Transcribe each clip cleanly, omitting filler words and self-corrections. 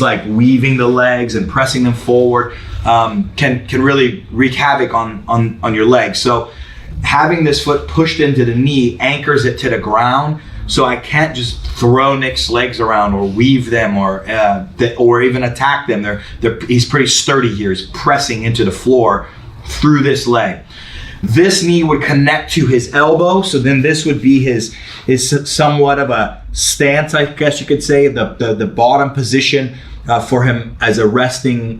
like weaving the legs and pressing them forward can really wreak havoc on your legs. So having this foot pushed into the knee anchors it to the ground, so I can't just throw Nick's legs around or weave them or even attack them. He's pretty sturdy here. He's pressing into the floor through this leg. This knee would connect to his elbow, so then this would be his somewhat of a stance, I guess you could say, the bottom position for him as a resting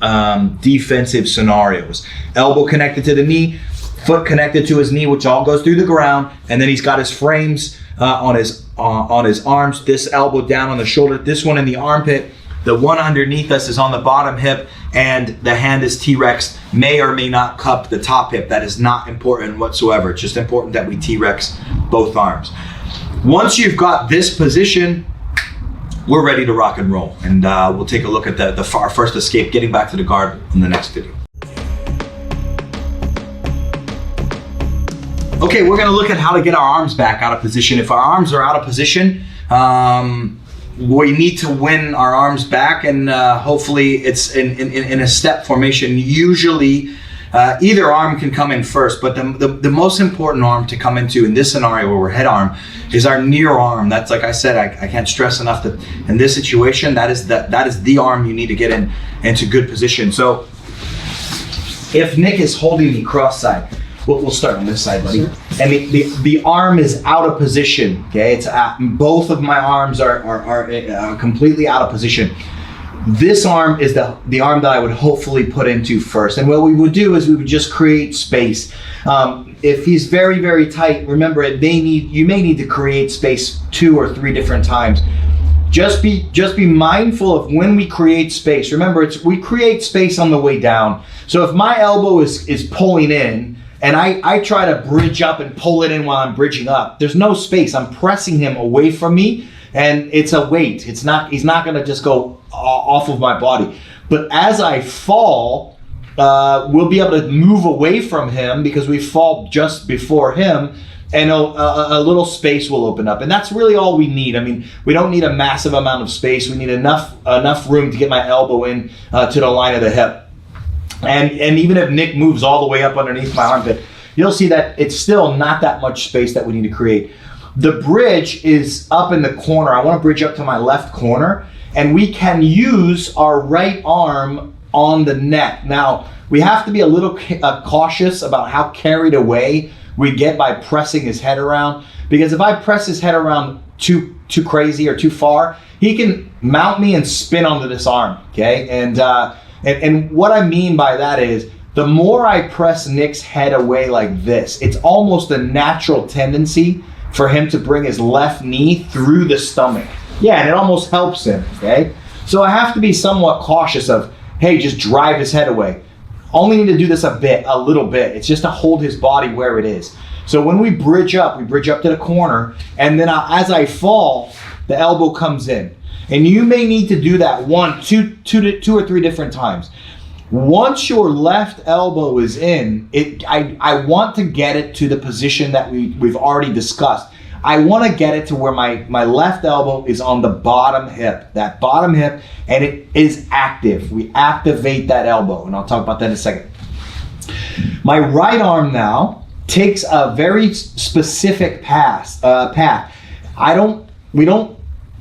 defensive scenarios. Elbow connected to the knee, foot connected to his knee, which all goes through the ground, and then he's got his frames on his arms, this elbow down on the shoulder, this one in the armpit. The one underneath us is on the bottom hip, and the hand is T-Rex, may or may not cup the top hip. That is not important whatsoever. It's just important that we T-Rex both arms. Once you've got this position, we're ready to rock and roll. And we'll take a look at our first escape, getting back to the guard, in the next video. Okay, we're gonna look at how to get our arms back out of position. If our arms are out of position, we need to win our arms back, and hopefully it's in a step formation. Usually either arm can come in first, but the most important arm to come into in this scenario where we're head arm is our near arm. That's, like I said, I can't stress enough that in this situation, that is the arm you need to get into good position. So if Nick is holding me cross-side, we'll start on this side, buddy. And the arm is out of position, okay? It's both of my arms are completely out of position. This arm is the arm that I would hopefully put into first. And what we would do is we would just create space. If he's very, very tight, remember you may need to create space 2 or 3 different times. Just be mindful of when we create space. Remember, we create space on the way down. So if my elbow is pulling in, and I try to bridge up and pull it in while I'm bridging up, there's no space. I'm pressing him away from me, and it's a weight. He's not gonna just go off of my body. But as I fall, we'll be able to move away from him because we fall just before him, and a little space will open up. And that's really all we need. I mean, we don't need a massive amount of space. We need enough room to get my elbow in to the line of the hip. And even if Nick moves all the way up underneath my armpit, you'll see that it's still not that much space that we need to create. The bridge is up in the corner. I want to bridge up to my left corner, and we can use our right arm on the neck. Now, we have to be a little cautious about how carried away we get by pressing his head around, because if I press his head around too crazy or too far, he can mount me and spin onto this arm, okay? And what I mean by that is, the more I press Nick's head away like this, it's almost a natural tendency for him to bring his left knee through the stomach. Yeah, and it almost helps him, okay? So I have to be somewhat cautious of, hey, just drive his head away. Only need to do this a little bit. It's just to hold his body where it is. So when we bridge up to the corner, and then as I fall, the elbow comes in. And you may need to do that two or three different times. Once your left elbow is in, I want to get it to the position that we've already discussed. I want to get it to where my left elbow is on the bottom hip, that bottom hip, and it is active. We activate that elbow, and I'll talk about that in a second. My right arm now takes a very specific path.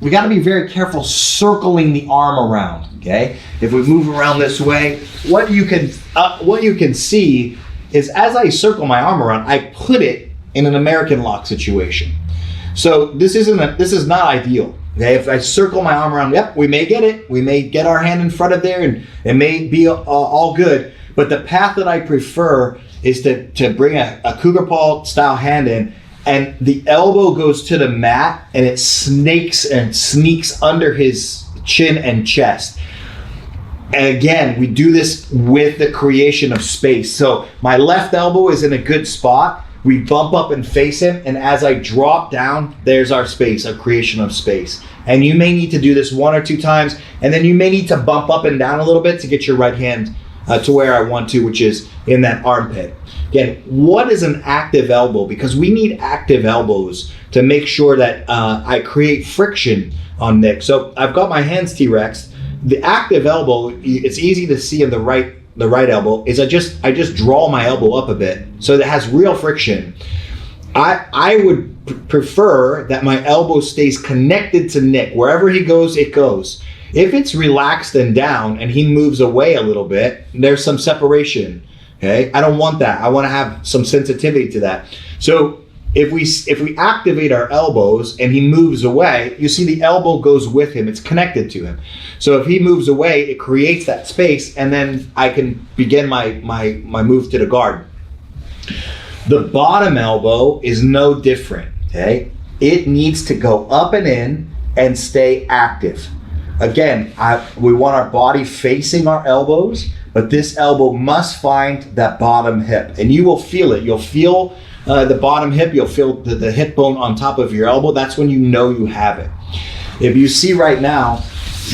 We got to be very careful circling the arm around, okay? If we move around this way, what you can see is as I circle my arm around, I put it in an American lock situation. So this is not ideal, okay? If I circle my arm around, yep, we may get it. We may get our hand in front of there, and it may be all good. But the path that I prefer is to bring a cougar paw style hand in, and the elbow goes to the mat, and it snakes and sneaks under his chin and chest. And again, we do this with the creation of space. So my left elbow is in a good spot. We bump up and face him, and as I drop down, there's our space, our creation of space. And you may need to do this 1 or 2 times, and then you may need to bump up and down a little bit to get your right hand to where I want to, which is in that armpit. Again, what is an active elbow? Because we need active elbows to make sure that I create friction on Nick. So I've got my hands T-Rexed. The active elbow, it's easy to see in the right elbow, is I just draw my elbow up a bit so that it has real friction. I would prefer that my elbow stays connected to Nick. Wherever he goes, it goes. If it's relaxed and down and he moves away a little bit, there's some separation. Okay, I don't want that. I want to have some sensitivity to that. So if we activate our elbows and he moves away, you see the elbow goes with him. It's connected to him. So if he moves away, it creates that space, and then I can begin my move to the guard. The bottom elbow is no different. Okay, it needs to go up and in and stay active. Again, we want our body facing our elbows, but this elbow must find that bottom hip, and you will feel it. You'll feel the bottom hip. You'll feel the hip bone on top of your elbow. That's when you know you have it. If you see right now,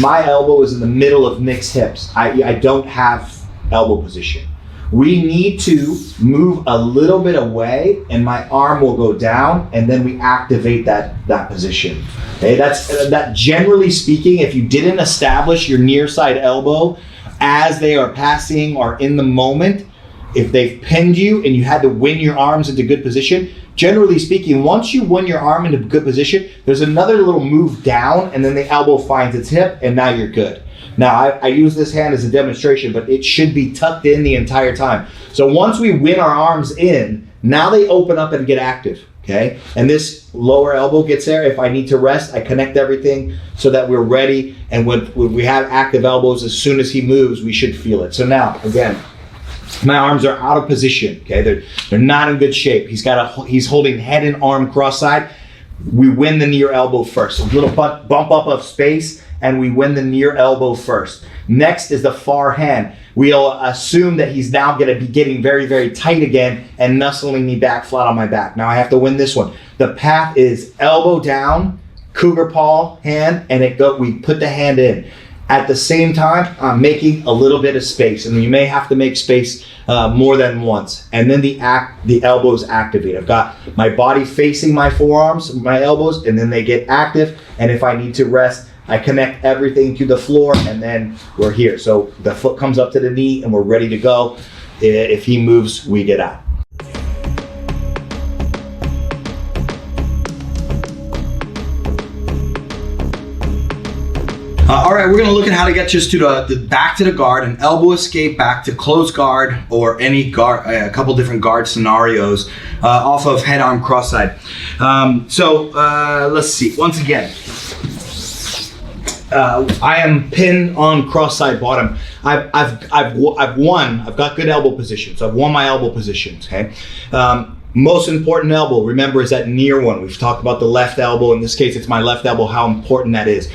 my elbow is in the middle of Nick's hips. I don't have elbow position. We need to move a little bit away, and my arm will go down, and then we activate that position. Okay, that generally speaking, if you didn't establish your near side elbow as they are passing or in the moment, if they've pinned you and you had to win your arms into good position, generally speaking, once you win your arm into good position, there's another little move down, and then the elbow finds its hip, and now you're good. Now, I use this hand as a demonstration, but it should be tucked in the entire time. So once we win our arms in, now they open up and get active, okay? And this lower elbow gets there. If I need to rest, I connect everything so that we're ready. And when we have active elbows, as soon as he moves, we should feel it. So now, again, my arms are out of position, okay? They're not in good shape. He's holding head and arm cross-side. We win the near elbow first. So a little bump up of space, and we win the near elbow first. Next is the far hand. We'll assume that he's now going to be getting very, very tight again and nuzzling me back flat on my back. Now I have to win this one. The path is elbow down, cougar paw hand, and we put the hand in. At the same time, I'm making a little bit of space, and you may have to make space more than once. And then the elbows activate. I've got my body facing my forearms, my elbows, and then they get active. And if I need to rest, I connect everything to the floor, and then we're here. So the foot comes up to the knee, and we're ready to go. If he moves, we get out. All right, we're gonna look at how to get just to the back to the guard, an elbow escape back to close guard, or any guard, a couple different guard scenarios off of head arm cross side. Let's see. Once again, I am pinned on cross side bottom. I've won. I've got good elbow positions. I've won my elbow positions. Okay. Most important elbow, remember, is that near one. We've talked about the left elbow. In this case, it's my left elbow. How important that is.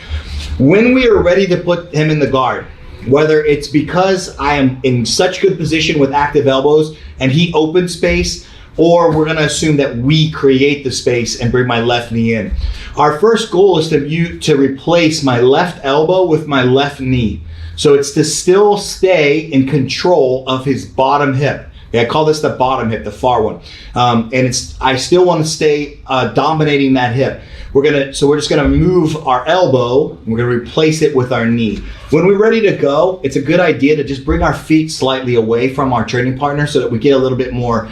When we are ready to put him in the guard, whether it's because I am in such good position with active elbows and he opens space, or we're gonna assume that we create the space and bring my left knee in. Our first goal is to replace my left elbow with my left knee. So it's to still stay in control of his bottom hip. Okay, I call this the bottom hip, the far one. I still want to stay dominating that hip. We're just gonna move our elbow. We're gonna replace it with our knee. When we're ready to go, it's a good idea to just bring our feet slightly away from our training partner so that we get a little bit more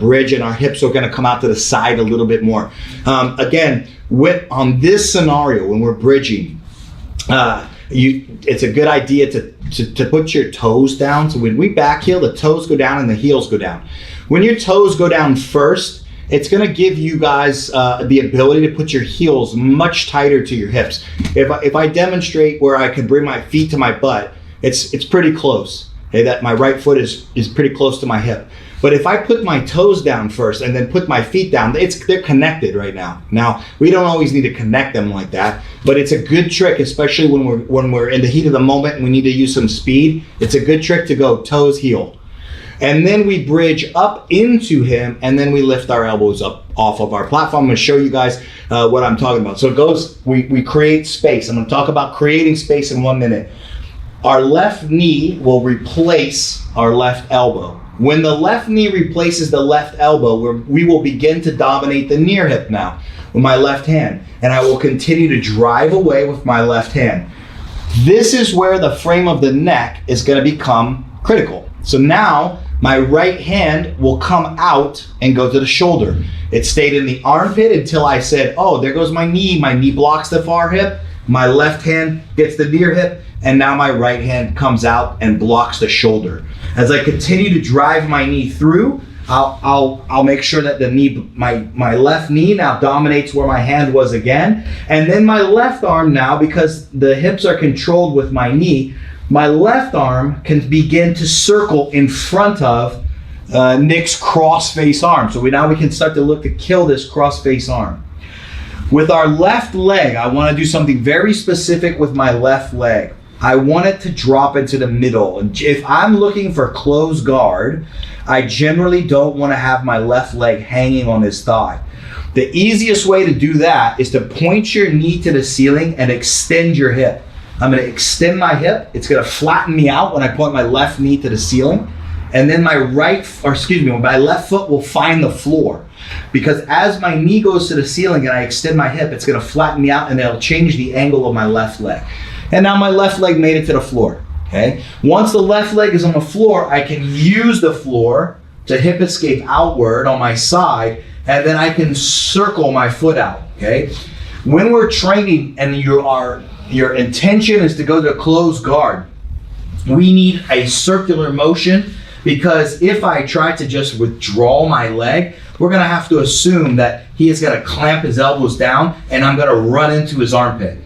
bridge, and our hips are gonna come out to the side a little bit more. Again, on this scenario, when we're bridging, it's a good idea to put your toes down. So when we back heel, the toes go down and the heels go down. When your toes go down first, it's gonna give you guys the ability to put your heels much tighter to your hips. If I demonstrate where I can bring my feet to my butt, it's pretty close. Okay, that my right foot is pretty close to my hip. But if I put my toes down first and then put my feet down, they're connected right now. Now, we don't always need to connect them like that, but it's a good trick, especially when we're in the heat of the moment and we need to use some speed. It's a good trick to go toes, heel. And then we bridge up into him, and then we lift our elbows up off of our platform. I'm gonna show you guys what I'm talking about. So it goes, we create space. I'm gonna talk about creating space in 1 minute. Our left knee will replace our left elbow. When the left knee replaces the left elbow, we will begin to dominate the near hip now with my left hand. And I will continue to drive away with my left hand. This is where the frame of the neck is going to become critical. So now my right hand will come out and go to the shoulder. It stayed in the armpit until I said, oh, there goes my knee. My knee blocks the far hip. My left hand gets the near hip. And now my right hand comes out and blocks the shoulder. As I continue to drive my knee through, I'll make sure that the knee, my left knee now dominates where my hand was again. And then my left arm now, because the hips are controlled with my knee, my left arm can begin to circle in front of Nick's cross-face arm. So now we can start to look to kill this cross-face arm. With our left leg, I want to do something very specific with my left leg. I want it to drop into the middle. And if I'm looking for close guard, I generally don't want to have my left leg hanging on his thigh. The easiest way to do that is to point your knee to the ceiling and extend your hip. I'm going to extend my hip. It's going to flatten me out when I point my left knee to the ceiling. And then my my left foot will find the floor. Because as my knee goes to the ceiling and I extend my hip, it's going to flatten me out and it'll change the angle of my left leg. And now my left leg made it to the floor, okay? Once the left leg is on the floor, I can use the floor to hip escape outward on my side, and then I can circle my foot out, okay? When we're training and your intention is to go to close guard, we need a circular motion, because if I try to just withdraw my leg, we're gonna have to assume that he is gonna clamp his elbows down and I'm gonna run into his armpit.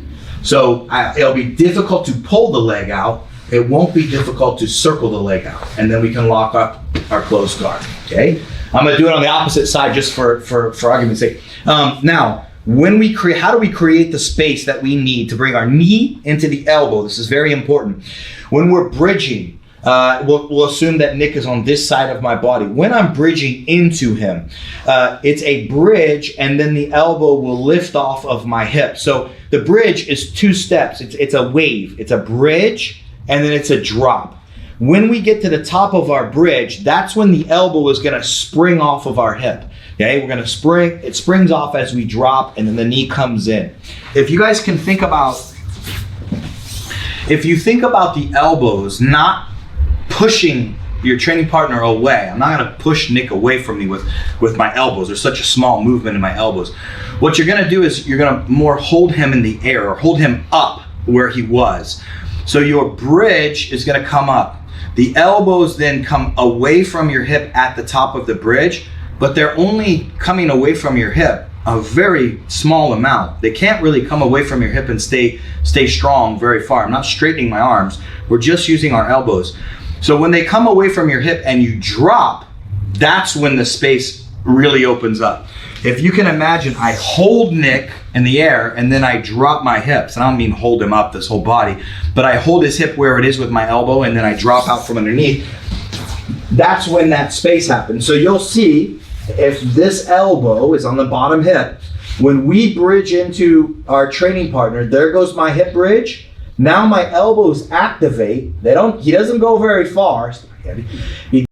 So it'll be difficult to pull the leg out. It won't be difficult to circle the leg out. And then we can lock up our close guard, okay? I'm gonna do it on the opposite side just for argument's sake. Now, how do we create the space that we need to bring our knee into the elbow? This is very important. When we're bridging, we'll assume that Nick is on this side of my body. When I'm bridging into him, it's a bridge and then the elbow will lift off of my hip. So the bridge is 2 steps. It's a wave. It's a bridge and then it's a drop. When we get to the top of our bridge, that's when the elbow is going to spring off of our hip. Okay, we're going to spring. It springs off as we drop and then the knee comes in. If you guys can think about, if you think about the elbows not pushing your training partner away. I'm not going to push Nick away from me with my elbows. There's such a small movement in my elbows. What you're going to do is you're going to more hold him in the air or hold him up where he was. So your bridge is going to come up. The elbows then come away from your hip at the top of the bridge, but they're only coming away from your hip a very small amount. They can't really come away from your hip and stay strong very far. I'm not straightening my arms. We're just using our elbows. So when they come away from your hip and you drop, that's when the space really opens up. If you can imagine, I hold Nick in the air and then I drop my hips. And I don't mean hold him up, this whole body, but I hold his hip where it is with my elbow and then I drop out from underneath. That's when that space happens. So you'll see if this elbow is on the bottom hip, when we bridge into our training partner, there goes my hip bridge. Now my elbows activate. He doesn't go very far. He